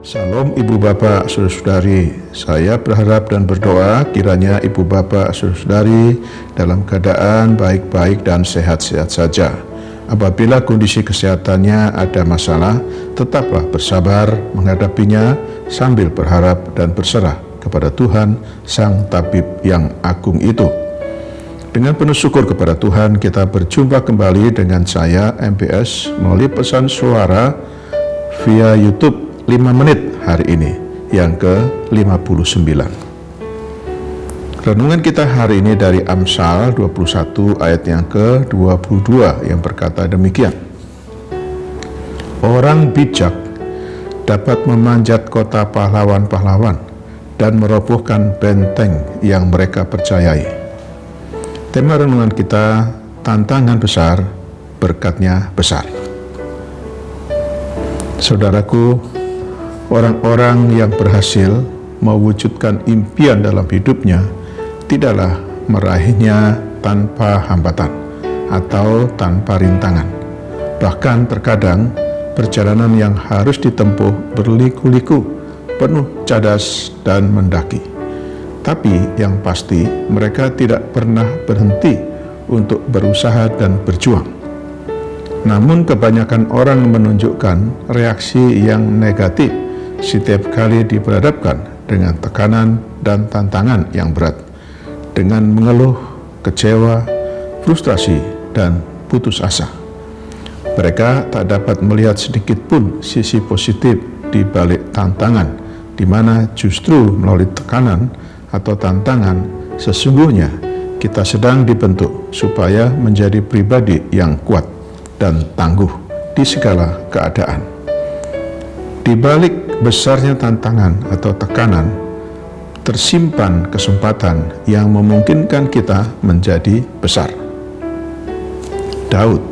Salam Ibu Bapak, Saudara-saudari. Saya berharap dan berdoa kiranya Ibu Bapak, Saudara-saudari dalam keadaan baik-baik dan sehat-sehat saja. Apabila kondisi kesehatannya ada masalah, tetaplah bersabar menghadapinya sambil berharap dan berserah kepada Tuhan, Sang Tabib yang agung itu. Dengan penuh syukur kepada Tuhan, kita berjumpa kembali dengan saya, MPS, melalui pesan suara via YouTube 5 menit hari ini, yang ke-59. Renungan kita hari ini dari Amsal 21 ayat yang ke-22 yang berkata demikian. Orang bijak dapat memanjat kota pahlawan-pahlawan dan merobohkan benteng yang mereka percayai. Tema renungan kita, tantangan besar, berkatnya besar. Saudaraku, orang-orang yang berhasil mewujudkan impian dalam hidupnya tidaklah meraihnya tanpa hambatan atau tanpa rintangan. Bahkan terkadang perjalanan yang harus ditempuh berliku-liku, penuh cadas dan mendaki. Tapi yang pasti mereka tidak pernah berhenti untuk berusaha dan berjuang. Namun kebanyakan orang menunjukkan reaksi yang negatif setiap kali diperhadapkan dengan tekanan dan tantangan yang berat, dengan mengeluh, kecewa, frustrasi, dan putus asa. Mereka tak dapat melihat sedikit pun sisi positif di balik tantangan, di mana justru melalui tekanan atau tantangan sesungguhnya kita sedang dibentuk supaya menjadi pribadi yang kuat dan tangguh di segala keadaan. Di balik besarnya tantangan atau tekanan, tersimpan kesempatan yang memungkinkan kita menjadi besar. Daud,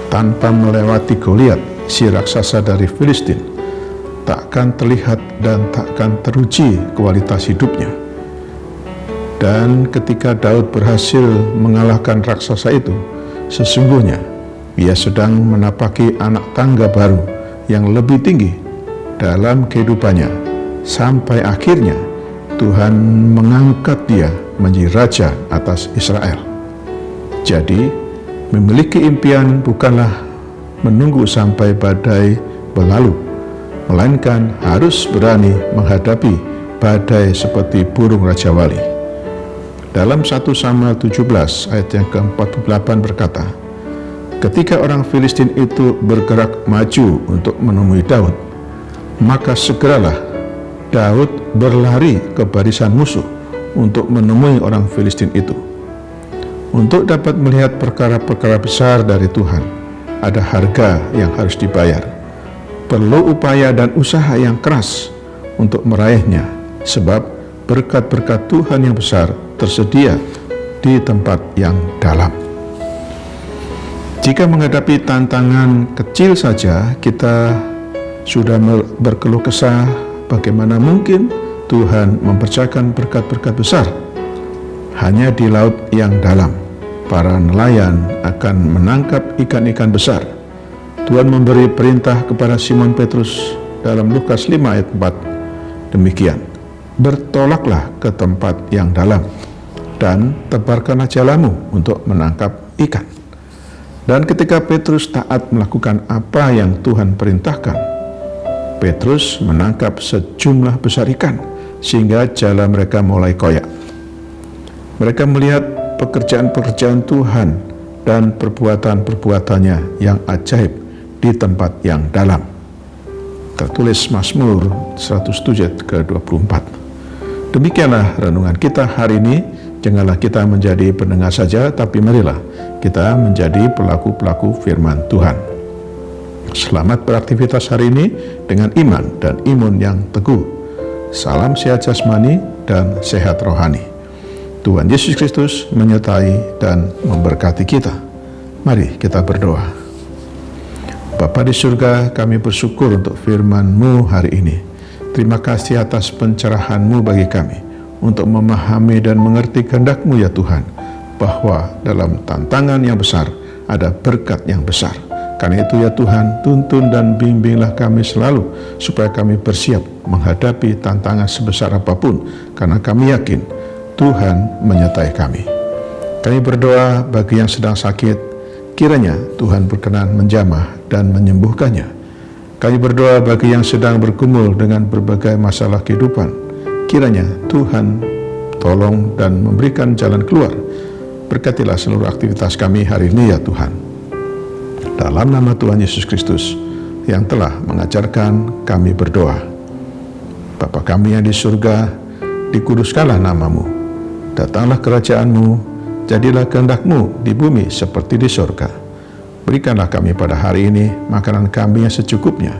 tanpa melewati Goliat, si raksasa dari Filistin, takkan terlihat dan takkan teruji kualitas hidupnya. Dan ketika Daud berhasil mengalahkan raksasa itu, sesungguhnya ia sedang menapaki anak tangga baru yang lebih tinggi dalam kehidupannya, sampai akhirnya Tuhan mengangkat dia menjadi raja atas Israel. Jadi, memiliki impian bukanlah menunggu sampai badai berlalu, melainkan harus berani menghadapi badai seperti burung Raja Wali. Dalam 1 Samuel 17 ayat yang ke-48 berkata, ketika orang Filistin itu bergerak maju untuk menemui Daud, maka segeralah Daud berlari ke barisan musuh untuk menemui orang Filistin itu. Untuk dapat melihat perkara-perkara besar dari Tuhan, ada harga yang harus dibayar. Perlu upaya dan usaha yang keras untuk meraihnya, sebab berkat-berkat Tuhan yang besar tersedia di tempat yang dalam. Jika menghadapi tantangan kecil saja kita sudah berkeluh kesah, bagaimana mungkin Tuhan mempercayakan berkat-berkat besar? Hanya di laut yang dalam, para nelayan akan menangkap ikan-ikan besar. Tuhan memberi perintah kepada Simon Petrus dalam Lukas 5 ayat 4, demikian, bertolaklah ke tempat yang dalam, dan tebarkanlah jalamu untuk menangkap ikan. Dan ketika Petrus taat melakukan apa yang Tuhan perintahkan, Petrus menangkap sejumlah besar ikan, sehingga jala mereka mulai koyak. Mereka melihat pekerjaan-pekerjaan Tuhan dan perbuatan-perbuatannya yang ajaib di tempat yang dalam. Tertulis Mazmur 107 ke-24. Demikianlah renungan kita hari ini. Janganlah kita menjadi pendengar saja, tapi marilah kita menjadi pelaku-pelaku firman Tuhan. Selamat beraktivitas hari ini dengan iman dan imun yang teguh. Salam sehat jasmani dan sehat rohani. Tuhan Yesus Kristus menyertai dan memberkati kita. Mari kita berdoa. Bapa di surga, kami bersyukur untuk firman-Mu hari ini. Terima kasih atas pencerahan-Mu bagi kami, untuk memahami dan mengerti kehendak-Mu ya Tuhan, bahwa dalam tantangan yang besar ada berkat yang besar. Karena itu ya Tuhan, tuntun dan bimbinglah kami selalu, supaya kami bersiap menghadapi tantangan sebesar apapun, karena kami yakin Tuhan menyertai kami. Kami berdoa bagi yang sedang sakit, kiranya Tuhan berkenan menjamah dan menyembuhkannya. Kami berdoa bagi yang sedang bergumul dengan berbagai masalah kehidupan, kiranya Tuhan tolong dan memberikan jalan keluar. Berkatilah seluruh aktivitas kami hari ini ya Tuhan. Dalam nama Tuhan Yesus Kristus yang telah mengajarkan kami berdoa. Bapa kami yang di surga, dikuduskanlah namamu. Datanglah kerajaan-Mu, jadilah kehendak-Mu di bumi seperti di surga. Berikanlah kami pada hari ini makanan kami yang secukupnya,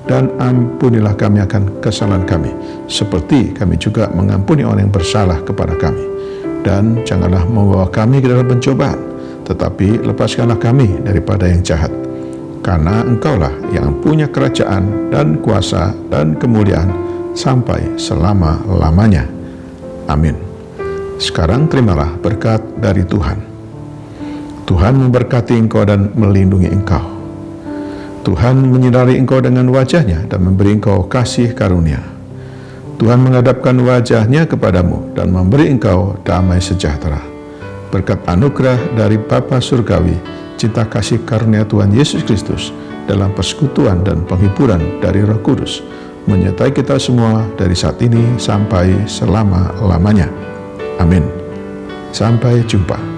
dan ampunilah kami akan kesalahan kami, seperti kami juga mengampuni orang yang bersalah kepada kami. Dan janganlah membawa kami ke dalam pencobaan, tetapi lepaskanlah kami daripada yang jahat. Karena Engkaulah yang punya kerajaan dan kuasa dan kemuliaan sampai selama-lamanya. Amin. Sekarang terimalah berkat dari Tuhan. Tuhan memberkati engkau dan melindungi engkau. Tuhan menyinari engkau dengan wajah-Nya dan memberi engkau kasih karunia. Tuhan menghadapkan wajah-Nya kepadamu dan memberi engkau damai sejahtera. Berkat anugerah dari Bapa Surgawi, cinta kasih karunia Tuhan Yesus Kristus dalam persekutuan dan penghiburan dari Roh Kudus menyertai kita semua dari saat ini sampai selama-lamanya. Amin. Sampai jumpa.